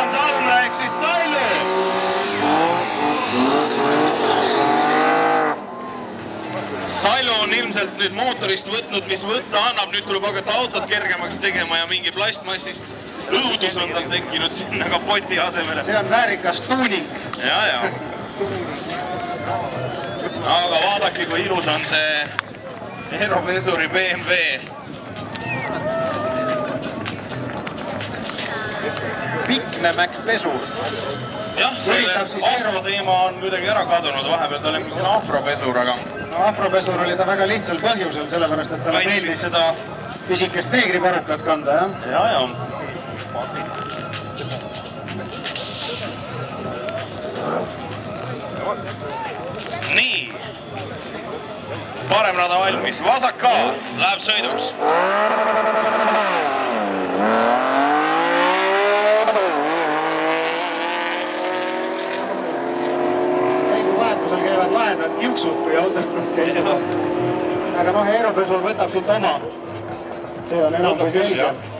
Juhan Salmre ehk siis Sallu. Sallu on ilmselt nüüd mootorist võtnud, mis võtta annab, nüüd tuleb hakata autot kergemaks tegema ja mingi plastmassist õudus on tal tekkinud sinna kapoti asemele. See on väärikas tuuning. Ja. Aga vaadake, kui ilus on see Aeromesuri BMW. Pikne Mac-pesur. Jah, selle afroteema on kuidagi ära kadunud, vahepeal ta oli siin afropesur, aga... No afropesur oli ta väga lihtsal põhjusel, sellepärast, et talle meeldis seda pisikest neegriparukat kanda, jah? Ja. Nii. Parem rada valmis. Vasak ka läheb sõiduks. Sõiduvahetusel käivad lahendad kiuksud, kui auto käib. Aga Aeromesur võtab siit oma. See on enam kui selge.